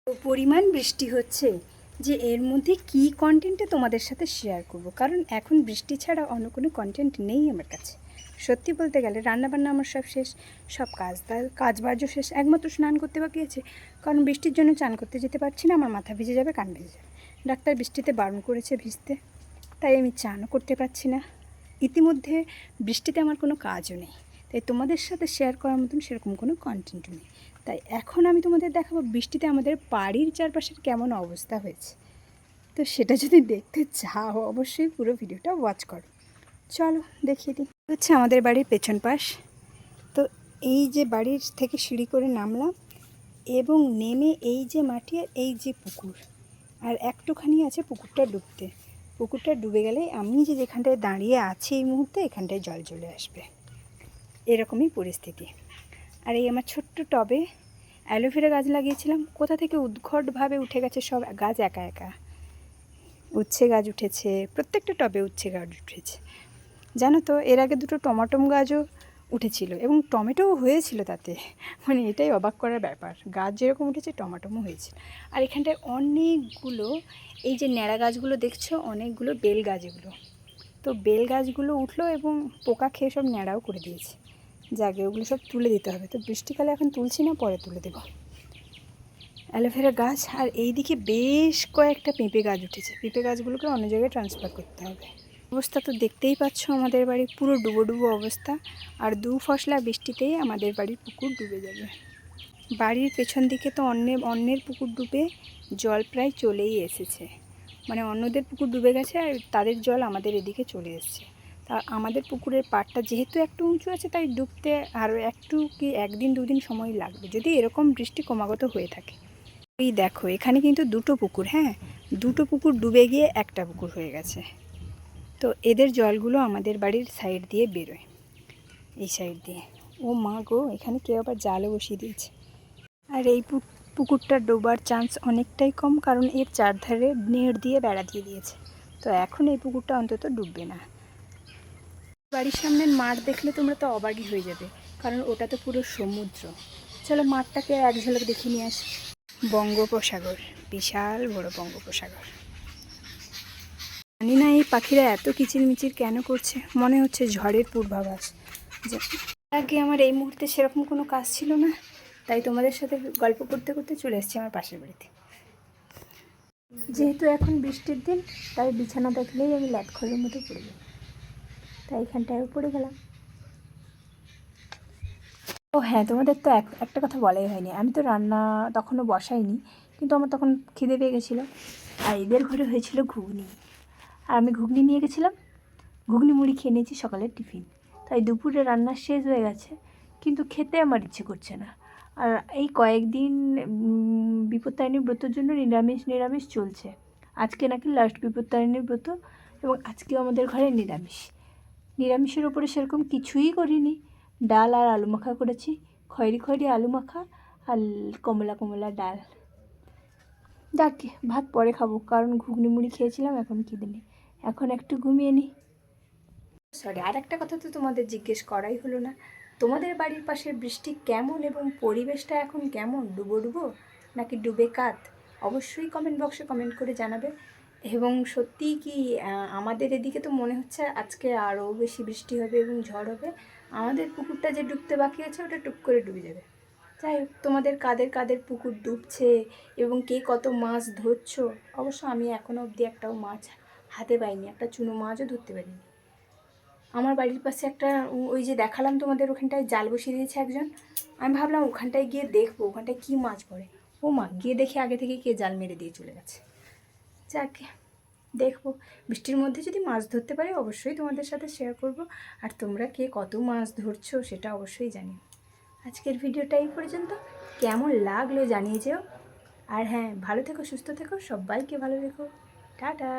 তো পরিমাণ বৃষ্টি হচ্ছে যে এর মধ্যে কি কন্টেন্টটা তোমাদের সাথে শেয়ার করব, কারণ এখন বৃষ্টি ছাড়া অন্য কোনো কন্টেন্ট নেই আমার কাছে। সত্যি বলতে গেলে রান্নাবান্না আমার সব শেষ, সব কাজবাজও শেষ, একমাত্র স্নান করতে বাকি আছে। কারণ বৃষ্টির জন্য চান করতে যেতে পারছি না, আমার মাথা ভিজে যাবে, কান ভিজে যাবে। ডাক্তার বৃষ্টিতে বারণ করেছে ভিজতে, তাই আমি চানও করতে পারছি না। ইতিমধ্যে বৃষ্টিতে আমার কোনো কাজও নেই, তাই তোমাদের সাথে শেয়ার করার মতন সেরকম কোনো কন্টেন্টও নেই। তাই এখন আমি তোমাদের দেখাবো বৃষ্টিতে আমাদের বাড়ির চারপাশের কেমন অবস্থা হয়েছে। তো সেটা যদি দেখতে চাও অবশ্যই পুরো ভিডিওটা ওয়াচ করো। চলো দেখিয়ে দিই। হচ্ছে আমাদের বাড়ির পেছন পাশ। তো এই যে বাড়ির থেকে সিঁড়ি করে নামলাম এবং নেমে এই যে মাটি আর এই যে পুকুর, আর একটুখানি আছে পুকুরটা ডুবতে। পুকুরটা ডুবে গেলে আমি যেখানটায় দাঁড়িয়ে আছি এই মুহূর্তে এখানটায় জল চলে আসবে, এরকমই পরিস্থিতি। আর এই আমার ছোট্ট টবে অ্যালোভেরা গাছ লাগিয়েছিলাম, কোথা থেকে উদ্ভটভাবে উঠে গেছে সব গাছ একা একা। উচ্ছে গাছ উঠেছে, প্রত্যেকটা টবে উচ্ছে গাছ উঠেছে। জানো তো এর আগে দুটো টমাটো গাছও উঠেছিল এবং টমেটোও হয়েছিল তাতে। মানে এটাই অবাক করার ব্যাপার, গাছ যেরকম উঠেছে টমাটোমও হয়েছিল। আর এখানটায় অনেকগুলো এই যে ন্যাড়া গাছগুলো দেখছো, অনেকগুলো বেল গাছ এগুলো। তো বেল গাছগুলো উঠলো এবং পোকা খেয়ে সব ন্যাড়াও করে দিয়েছে। যাকে ওগুলো সব তুলে দিতে হবে, তো বৃষ্টিকালে এখন তুলছি না, পরে তুলে দেবো অ্যালোভেরা গাছ। আর এই দিকে বেশ কয়েকটা পেঁপে গাছ উঠেছে, পেঁপে গাছগুলোকে অন্য জায়গায় ট্রান্সফার করতে হবে। অবস্থা তো দেখতেই পাচ্ছ, আমাদের বাড়ি পুরো ডুবো ডুবো অবস্থা। আর দু ফসলা বৃষ্টিতেই আমাদের বাড়ির পুকুর ডুবে যাবে। বাড়ির পেছন দিকে তো অন্যের পুকুর ডুবে জল প্রায় চলেই এসেছে, মানে অন্যদের পুকুর ডুবে গেছে আর তাদের জল আমাদের এদিকে চলে এসেছে। তা আমাদের পুকুরের পাড়টা যেহেতু একটু উঁচু আছে, তাই ডুবতে আরও একটু কি একদিন দুদিন সময় লাগবে, যদি এরকম বৃষ্টি ক্রমাগত হয়ে থাকে। এই দেখো এখানে কিন্তু দুটো পুকুর, হ্যাঁ দুটো পুকুর ডুবে গিয়ে একটা পুকুর হয়ে গেছে। তো এদের জলগুলো আমাদের বাড়ির সাইড দিয়ে বেরোয়, এই সাইড দিয়ে। ও মা গো, এখানে কেউ আবার জালও বসিয়ে দিয়েছে। আর এই পুকুরটা ডোবার চান্স অনেকটাই কম, কারণ এর চারধারে নেট দিয়ে বেড়া দিয়ে দিয়েছে। তো এখন এই পুকুরটা অন্তত ডুববে না। বাড়ির সামনের মাঠ দেখলে তোমরা তো অবাকই হয়ে যাবে, কারণ ওটা তো পুরো সমুদ্র। চলো মাঠটাকে এক ঝলক দেখিয়ে নিয়ে আসি। বঙ্গোপসাগর, বিশাল বড় বঙ্গোপসাগর। জানি না এই পাখিরা এত কিচিরমিচির কেন করছে, মনে হচ্ছে ঝড়ের পূর্বাভাস। আগে আমার এই মুহূর্তে সেরকম কোনো কাজ ছিল না, তাই তোমাদের সাথে গল্প করতে করতে চলে এসেছি আমার পাশের বাড়িতে। যেহেতু এখন বৃষ্টির দিন, তাই বিছানা দেখলেই আমি ল্যাটখড়ের মতো পড়ে যাই, তাই এখানটায় পড়ে গেলাম। ও হ্যাঁ, তোমাদের তো একটা কথা বলাই হয়নি, আমি তো রান্না তখনও বসাইনি, কিন্তু আমার তখন খিদে পেয়ে গেছিলো। আর এদের ঘরে হয়েছিল ঘুগনি, আর আমি ঘুগনি নিয়ে গেছিলাম, ঘুগনি মুড়ি খেয়ে নিয়েছি সকালের টিফিন। তাই দুপুরে রান্না শেষ হয়ে গেছে, কিন্তু খেতে আমার ইচ্ছে করছে না। আর এই কয়েকদিন বিপত্তারিণী ব্রতর জন্য নিরামিষ চলছে। আজকে নাকি লাস্ট বিপত্তারিণী ব্রত, এবং আজকেও আমাদের ঘরে নিরামিষের ওপরে সেরকম কিছুই করিনি। ডাল আর আলু মাখা করেছি, খয়েরি আলু মাখা আর কমলা ডাল। যাক, ভাত পরে খাবো, কারণ ঘুগনি মুড়ি খেয়েছিলাম, এখন খিদে নেই, এখন একটু ঘুমিয়ে নিই। সরি, আর একটা কথা তো তোমাদের জিজ্ঞেস করাই হলো না, তোমাদের বাড়ির পাশের বৃষ্টি কেমন এবং পরিবেশটা এখন কেমন, ডুবো নাকি ডুবে কাত? অবশ্যই কমেন্ট বক্সে কমেন্ট করে জানাবে। এবং সত্যিই কি আমাদের এদিকে তো মনে হচ্ছে আজকে আরও বেশি বৃষ্টি হবে এবং ঝড় হবে। আমাদের পুকুরটা যে ডুবতে বাকি আছে ওটা টুপ করে ডুবে যাবে। যাই হোক, তোমাদের কাদের পুকুর ডুবছে এবং কে কত মাছ ধরছো, অবশ্য আমি এখনও অবধি একটাও মাছ হাতে পাইনি, একটা চুনো মাছও ধরতে পারিনি। আমার বাড়ির পাশে একটা, ওই যে দেখালাম তোমাদের, ওখানটায় জাল বসিয়ে দিয়েছে একজন। আমি ভাবলাম ওখানটায় গিয়ে দেখবো ওখানটায় কী মাছ পড়ে। ও মা, গিয়ে দেখে আগে থেকে কে জাল মেরে দিয়ে চলে গেছে। যাকে দেখবো, বৃষ্টির মধ্যে যদি মাছ ধরতে পারি অবশ্যই তোমাদের সাথে শেয়ার করব। আর তোমরা কে কত মাছ ধরছো সেটা অবশ্যই জানিও। আজকের ভিডিওটা এই পর্যন্ত, কেমন লাগলো জানিয়ে যেও। আর হ্যাঁ, ভালো থেকো, সুস্থ থেকো, সবাইকে ভালো রেখো। টাটা।